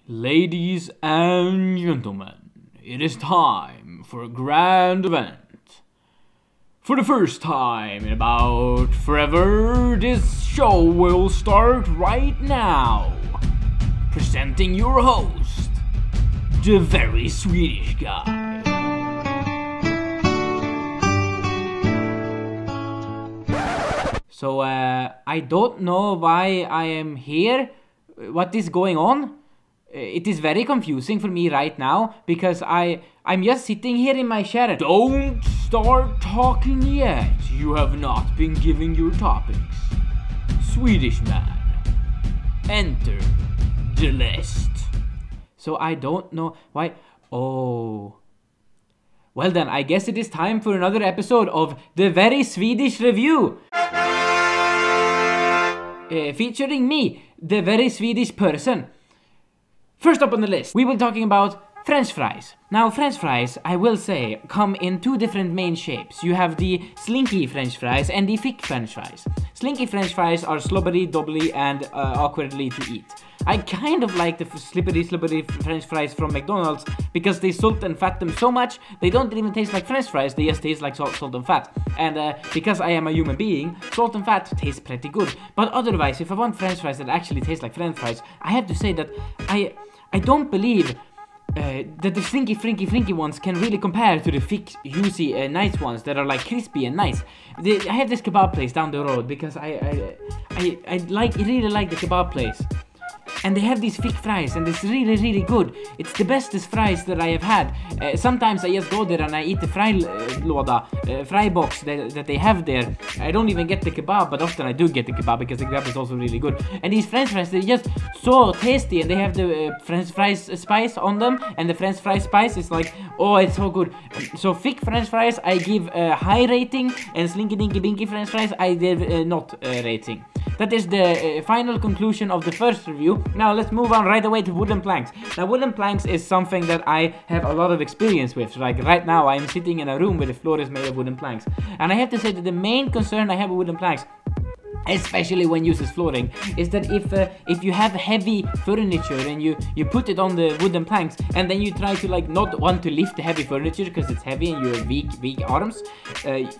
Ladies and gentlemen, it is time for a grand event. For the first time in about forever, this show will start right now. Presenting your host, the very Swedish guy. So, I don't know why I am here, what is going on. It is very confusing for me right now, because I'm just sitting here in my chair. Don't start talking yet. You have not been giving your topics. Swedish man, enter the list. So I don't know why. Oh. Well then, I guess it is time for another episode of The Very Swedish Review. Featuring me, the very Swedish person. First up on the list, we will be talking about French fries. Now, French fries, I will say, come in two different main shapes. You have the slinky French fries and the thick French fries. Slinky French fries are slobbery, doubly, and awkwardly to eat. I kind of like the slippery French fries from McDonald's because they salt and fat them so much, they don't even taste like French fries, they just taste like salt and fat. And because I am a human being, salt and fat taste pretty good. But otherwise, if I want French fries that actually taste like French fries, I have to say that I don't believe that the flinky ones can really compare to the thick, juicy, nice ones that are like crispy and nice. I have this kebab place down the road because I really like the kebab place. And they have these thick fries, and it's really good. It's the bestest fries that I have had. Sometimes I just go there and I eat the fry box that they have there. I don't even get the kebab, but often I do get the kebab because the kebab is also really good. And these French fries, they're just so tasty, and they have the French fries spice on them, and the French fries spice is like, oh, it's so good. So thick French fries, I give a high rating, and slinky dinky binky French fries, I give not a rating. That is the final conclusion of the first review. Now let's move on right away to wooden planks. Now wooden planks is something that I have a lot of experience with. Like right now I'm sitting in a room where the floor is made of wooden planks. And I have to say that the main concern I have with wooden planks, especially when used as flooring, is that if you have heavy furniture and you put it on the wooden planks and then you try to like not want to lift the heavy furniture because it's heavy and you have weak arms,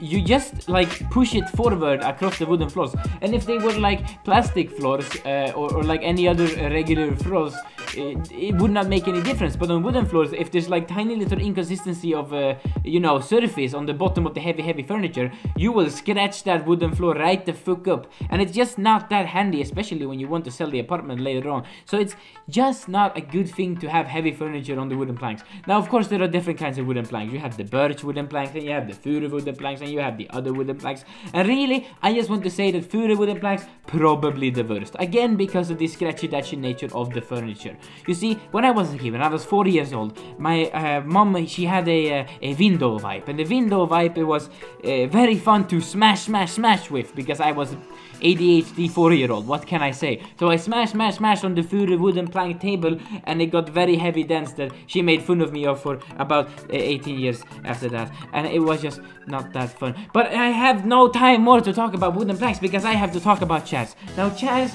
you just like push it forward across the wooden floors. And if they were like plastic floors or like any other regular floors, it would not make any difference. But on wooden floors, if there's like tiny little inconsistency of surface on the bottom of the heavy furniture, you will scratch that wooden floor right the fuck up. And it's just not that handy, especially when you want to sell the apartment later on. So it's just not a good thing to have heavy furniture on the wooden planks. Now, of course, there are different kinds of wooden planks. You have the birch wooden planks, and you have the furu wooden planks, and you have the other wooden planks. And really, I just want to say that furu wooden planks, probably the worst. Again, because of the scratchy-datchy nature of the furniture. You see, when I was a kid, when I was 4 years old, my mom, she had a window wipe. And the window wipe, it was very fun to smash with, because I was ADHD 4-year-old, what can I say? So I smash on the furu wooden plank table, and it got very heavy dents that she made fun of me of for about 18 years after that. And it was just not that fun. But I have no time more to talk about wooden planks because I have to talk about chairs. Now chairs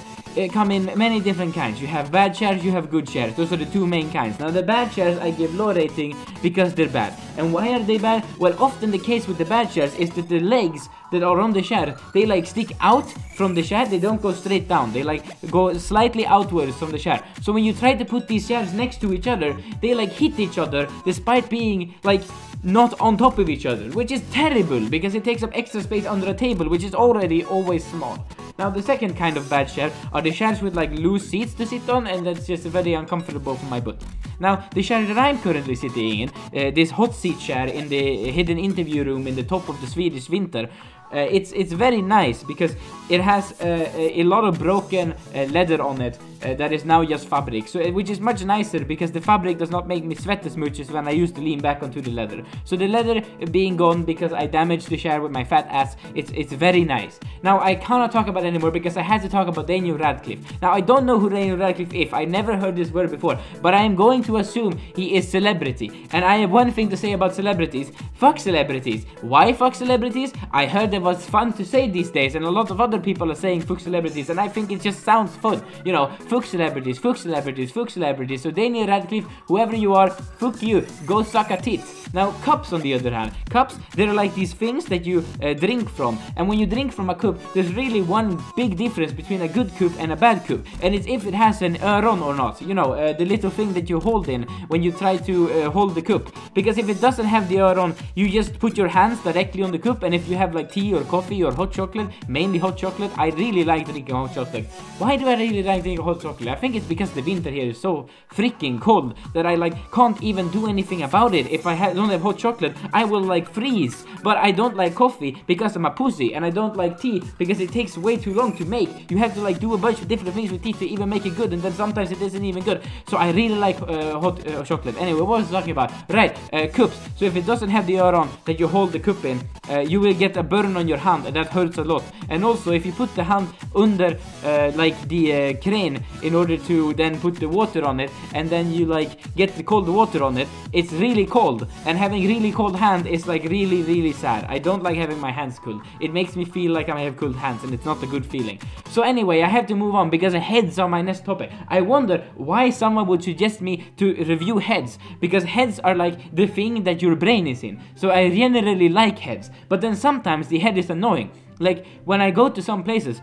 come in many different kinds. You have bad chairs, you have good chairs. Those are the two main kinds. Now the bad chairs I give low rating because they're bad. And why are they bad? Well, often the case with the bad chairs is that the legs that are on the chair, they like stick out from the chair, they don't go straight down, they like go slightly outwards from the chair. So when you try to put these chairs next to each other, they like hit each other despite being like not on top of each other, which is terrible because it takes up extra space under a table, which is already always small. Now the second kind of bad chair are the chairs with like loose seats to sit on, and that's just very uncomfortable for my butt. Now the chair that I'm currently sitting in, this hot seat chair in the hidden interview room in the top of the Swedish winter, it's very nice because it has a lot of broken leather on it that is now just fabric, so which is much nicer because the fabric does not make me sweat as much as when I used to lean back onto the leather. So the leather being gone because I damaged the chair with my fat ass, it's very nice. Now I cannot talk about it anymore because I had to talk about Daniel Radcliffe. Now I don't know who Daniel Radcliffe is, I never heard this word before, but I am going to assume he is celebrity. And I have one thing to say about celebrities: fuck celebrities. Why fuck celebrities? I heard that was fun to say these days, and a lot of other people are saying fuck celebrities, and I think it just sounds fun. You know, fuck celebrities, fuck celebrities, fuck celebrities. So Daniel Radcliffe, whoever you are, fuck you, go suck a tit. Now cups on the other hand, cups, they're like these things that you drink from, and when you drink from a cup, there's really one big difference between a good cup and a bad cup, and it's if it has an öron or not, you know, the little thing that you hold in when you try to hold the cup, because if it doesn't have the öron, you just put your hands directly on the cup, and if you have like tea or coffee or hot chocolate, mainly hot chocolate, I really like drinking hot chocolate. Why do I really like drinking hot chocolate? I think it's because the winter here is so freaking cold that I like can't even do anything about it. If I don't have hot chocolate, I will like freeze. But I don't like coffee because I'm a pussy, and I don't like tea because it takes way too long to make. You have to like do a bunch of different things with tea to even make it good, and then sometimes it isn't even good. So I really like hot chocolate. Anyway, what was I talking about? Right, cups. So if it doesn't have the öron that you hold the cup in, you will get a burn on your hand, and that hurts a lot. And also if you put the hand under like the crane in order to then put the water on it, and then you like get the cold water on it, it's really cold, and having really cold hand is like really sad. I don't like having my hands cold. It makes me feel like I have cold hands, and it's not a good feeling. So anyway, I have to move on because heads are my next topic. I wonder why someone would suggest me to review heads, because heads are like the thing that your brain is in. So I generally like heads, but then sometimes the head is annoying. Like when I go to some places,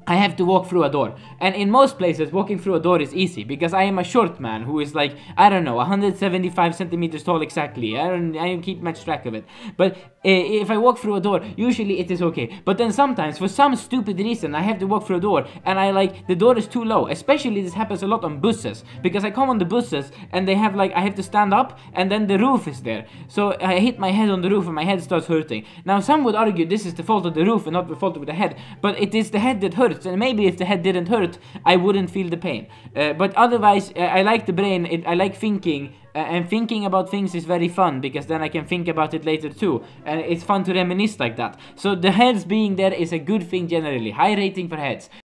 I have to walk through a door, and in most places walking through a door is easy because I am a short man who is like, I don't know, 175 centimeters tall exactly. I don't keep much track of it, but if I walk through a door, usually it is okay. But then sometimes for some stupid reason I have to walk through a door, and I like the door is too low. Especially this happens a lot on buses, because I come on the buses and they have like, I have to stand up and then the roof is there, so I hit my head on the roof and my head starts hurting. Now some would argue this is the fault of the roof and not the fault of the head, but it is the head that hurts. And maybe if the head didn't hurt, I wouldn't feel the pain. But otherwise, I like the brain. I like thinking, and thinking about things is very fun, because then I can think about it later too, and it's fun to reminisce like that. So the heads being there is a good thing generally. High rating for heads.